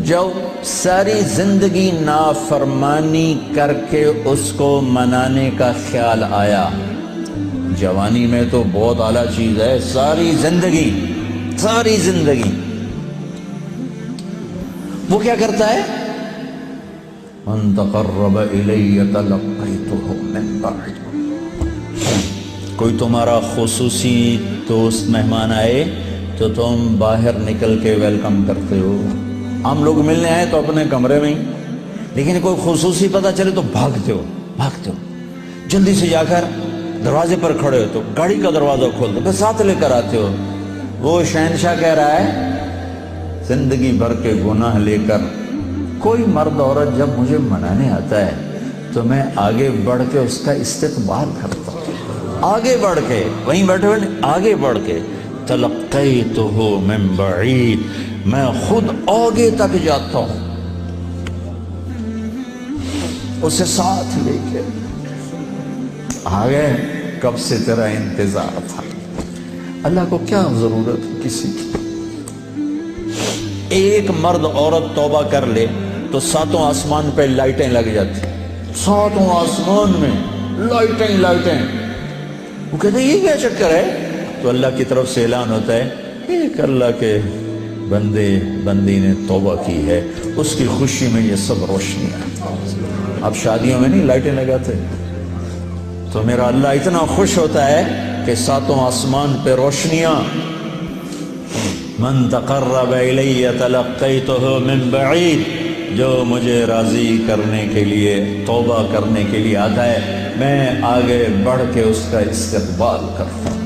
جو ساری زندگی نافرمانی کر کے اس کو منانے کا خیال آیا، جوانی میں تو بہت اعلیٰ چیز ہے، ساری زندگی وہ کیا کرتا ہے؟ من تقرب الی تلقیتہ من بعید۔ کوئی تمہارا خصوصی دوست مہمان آئے تو تم باہر نکل کے ویلکم کرتے ہو۔ ہم لوگ ملنے آئے تو اپنے کمرے میں ہی، لیکن کوئی خصوصی پتہ چلے تو بھاگتے ہو، جلدی سے جا کر دروازے پر کھڑے ہو تو گاڑی کا دروازہ کھول دو، پھر ساتھ لے کر آتے ہو۔ وہ شہنشاہ کہہ رہا ہے زندگی بھر کے گناہ لے کر کوئی مرد عورت جب مجھے منانے آتا ہے تو میں آگے بڑھ کے اس کا استقبال کرتا ہوں، آگے بڑھ کے، وہیں بیٹھے ہوئے آگے بڑھ کے، تلقیتہ من بعید، میں خود آگے تک جاتا ہوں اسے ساتھ لے کے۔ آگے کب سے تیرا انتظار تھا، اللہ کو کیا ضرورت کسی کی؟ ایک مرد عورت توبہ کر لے تو ساتوں آسمان پہ لائٹیں لگ جاتی، ساتوں آسمان میں لائٹیں۔ وہ کہتے ہیں یہ کیا چکر ہے؟ تو اللہ کی طرف سے اعلان ہوتا ہے ایک اللہ کے بندی نے توبہ کی ہے، اس کی خوشی میں یہ سب روشنیاں۔ اب شادیوں میں نہیں لائٹیں لگاتے، تو میرا اللہ اتنا خوش ہوتا ہے کہ ساتوں آسمان پہ روشنیاں۔ من تقرب الی تلقیتہ من بعید، جو مجھے راضی کرنے کے لیے، توبہ کرنے کے لیے آتا ہے، میں آگے بڑھ کے اس کا استقبال کرتا ہوں۔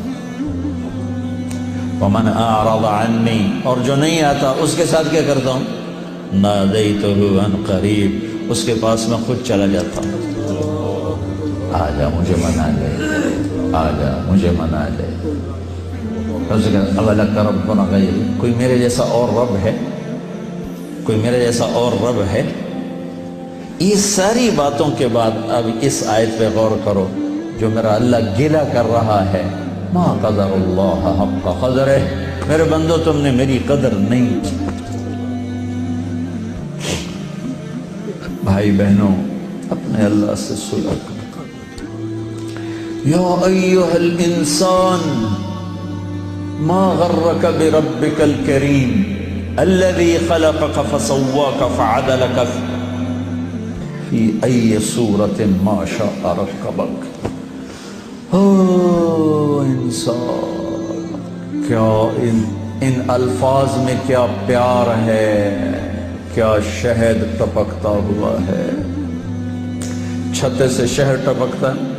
ومن اعرض عنی، اور جو نہیں آتا اس کے ساتھ کیا کرتا ہوں؟ نادیتہ عن قریب، اس کے پاس میں خود چلا جاتا ہوں، آجا مجھے منا لے، آجا مجھے منا لے۔ اولک ربنا غیر، کوئی میرے جیسا اور رب ہے؟ کوئی میرے جیسا اور رب ہے؟ یہ ساری باتوں کے بعد اب اس آیت پہ غور کرو، جو میرا اللہ گلہ کر رہا ہے، ما قدر اللہ حق قدرہ، میرے بندو تم نے میری قدر نہیں کی۔ بھائی بہنوں، اپنے اللہ سے صلح کرو۔ یا ایہا الانسان ما غرک بربک الکریم الذی خلقک فسواک فعدلک فی ای صورت ما شاء رکبک۔ انسان، کیا ان الفاظ میں کیا پیار ہے، کیا شہد ٹپکتا ہوا ہے۔ چھتے سے شہد ٹپکتا ہے،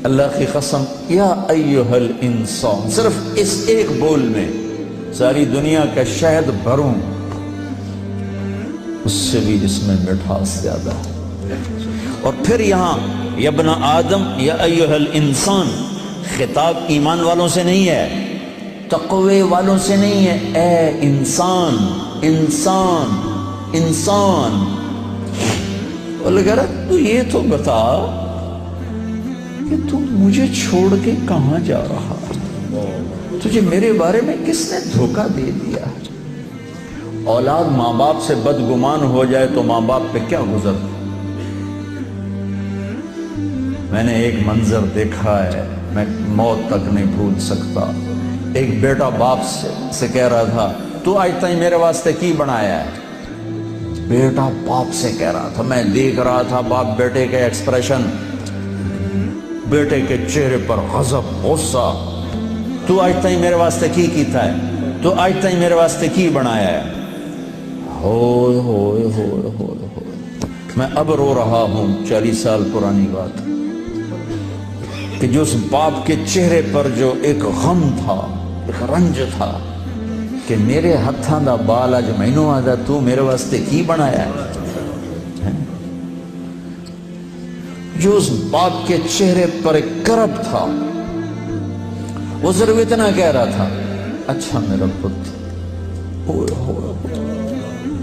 اللہ کی قسم، یا ایہا الانسان، صرف اس ایک بول میں ساری دنیا کا شہد بھروں، اس سے بھی اس میں مٹھاس زیادہ ہے۔ اور پھر یہاں یا ابن آدم یا ایہا الانسان، خطاب ایمان والوں سے نہیں ہے، تقوی والوں سے نہیں ہے، اے انسان، انسان، انسان۔ اور لگا رہا تو یہ تو بتا کہ تو مجھے چھوڑ کے کہاں جا رہا، تجھے میرے بارے میں کس نے دھوکہ دے دیا؟ اولاد ماں باپ سے بدگمان ہو جائے تو ماں باپ پہ کیا گزرتا؟ میں نے ایک منظر دیکھا ہے، میں موت تک نہیں بھول سکتا۔ ایک بیٹا باپ سے کہہ رہا تھا تو آج تک میرے واسطے کی بنایا ہے؟ بیٹا باپ سے کہہ رہا تھا، میں دیکھ رہا تھا باپ بیٹے کے ایکسپریشن، بیٹے کے چہرے پر غضب، غصہ، تو آج تک میرے واسطے کی کیتا ہے، تو آج تک میرے واسطے کی بنایا ہے۔ ہوئے ہوئے ہوئے ہوئے ہوئے، میں اب رو رہا ہوں، 40 سال پرانی بات، کہ جو اس باپ کے چہرے پر جو ایک غم تھا، ایک رنج تھا، کہ میرے ہتھاں دا بال اج مینوں آدا تو میرے واسطے کی بنایا ہے؟ جو اس باپ کے چہرے پر ایک کرب تھا، وہ صرف اتنا کہہ رہا تھا، اچھا میرا پتر،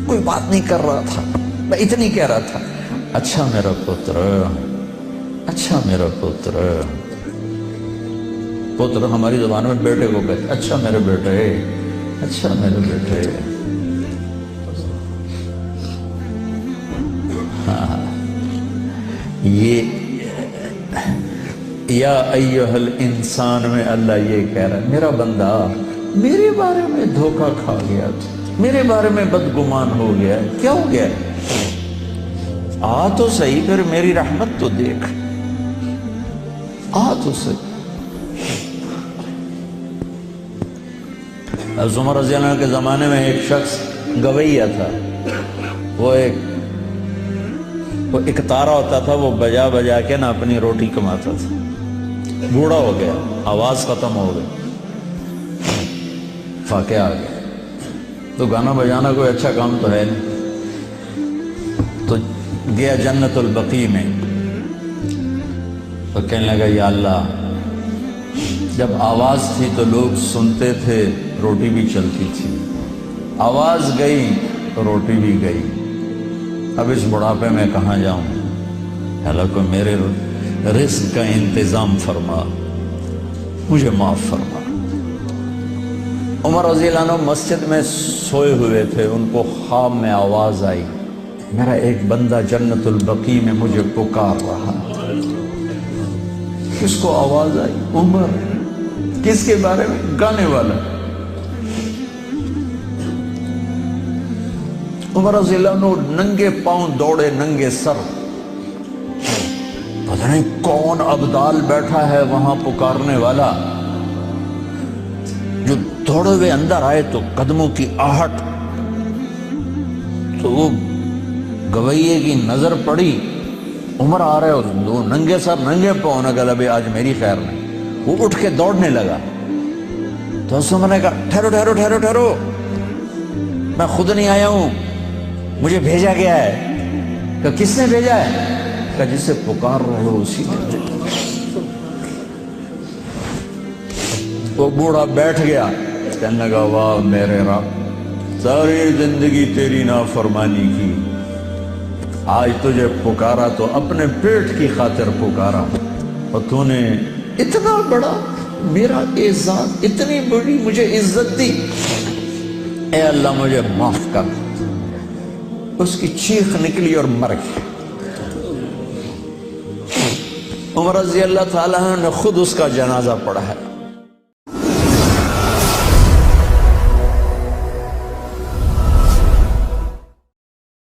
کوئی بات نہیں کر رہا تھا، میں اتنی کہہ رہا تھا، اچھا میرا پتر، اچھا میرا پتر۔ پتر ہماری زبان میں بیٹے کو کہتے، اچھا میرے بیٹے، اچھا میرے بیٹے۔ یہ یا ایھا الانسان میں اللہ یہ کہہ رہا ہے میرا بندہ میرے بارے میں دھوکہ کھا گیا، میرے بارے میں بدگمان ہو گیا، کیا ہو گیا؟ آ تو صحیح، پھر میری رحمت تو دیکھ، آ تو صحیح۔ حضرت عمر رضی اللہ عنہ کے زمانے میں ایک شخص گویہ تھا، وہ ایک تارا ہوتا تھا، وہ بجا بجا کے نا اپنی روٹی کماتا تھا، بوڑھا ہو گیا، آواز ختم ہو گئی، فاقے آ گیا، تو گانا بجانا کوئی اچھا کام تو ہے نہیں، تو گیا جنت البقیع میں، تو کہنے لگا یا اللہ جب آواز تھی تو لوگ سنتے تھے، روٹی بھی چلتی تھی، آواز گئی تو روٹی بھی گئی، اب اس بڑھاپے میں کہاں جاؤں؟ اللہ کو میرے رزق کا انتظام فرما، مجھے معاف فرما۔ عمر رضی اللہ عنہ مسجد میں سوئے ہوئے تھے، ان کو خواب میں آواز آئی، میرا ایک بندہ جنت البقیع میں مجھے پکار رہا ہے۔ کس کو آواز آئی؟ عمر۔ کس کے بارے میں؟ گانے والا۔ عمر رضی اللہ عنہ ننگے پاؤں دوڑے، ننگے سر، پتہ نہیں کون ابدال بیٹھا ہے وہاں پکارنے والا، جو دوڑے ہوئے اندر آئے تو قدموں کی آہٹ، تو وہ گویے کی نظر پڑی، عمر آ رہے ہو، دو ننگے سر ننگے پاؤں، نے کہا ابھی آج میری خیر نہیں، وہ اٹھ کے دوڑنے لگا، تو اس نے کہا ٹھہرو ٹھہرو ٹھہرو ٹھہرو، میں خود نہیں آیا ہوں، مجھے بھیجا گیا ہے۔ کہ کس نے بھیجا ہے؟ کہ جس سے پکار رہے ہو اسی نے۔ وہ بوڑھا بیٹھ گیا، کہنے لگا واہ میرے رب، ساری زندگی تیری نافرمانی کی، آج تجھے پکارا تو اپنے پیٹ کی خاطر پکارا، اور تو نے اتنا بڑا میرا اعزاز، اتنی بڑی مجھے عزت دی، اے اللہ مجھے معاف کر۔ اس کی چیخ نکلی اور مر گئی۔ عمر رضی اللہ تعالیٰ نے خود اس کا جنازہ پڑھا ہے۔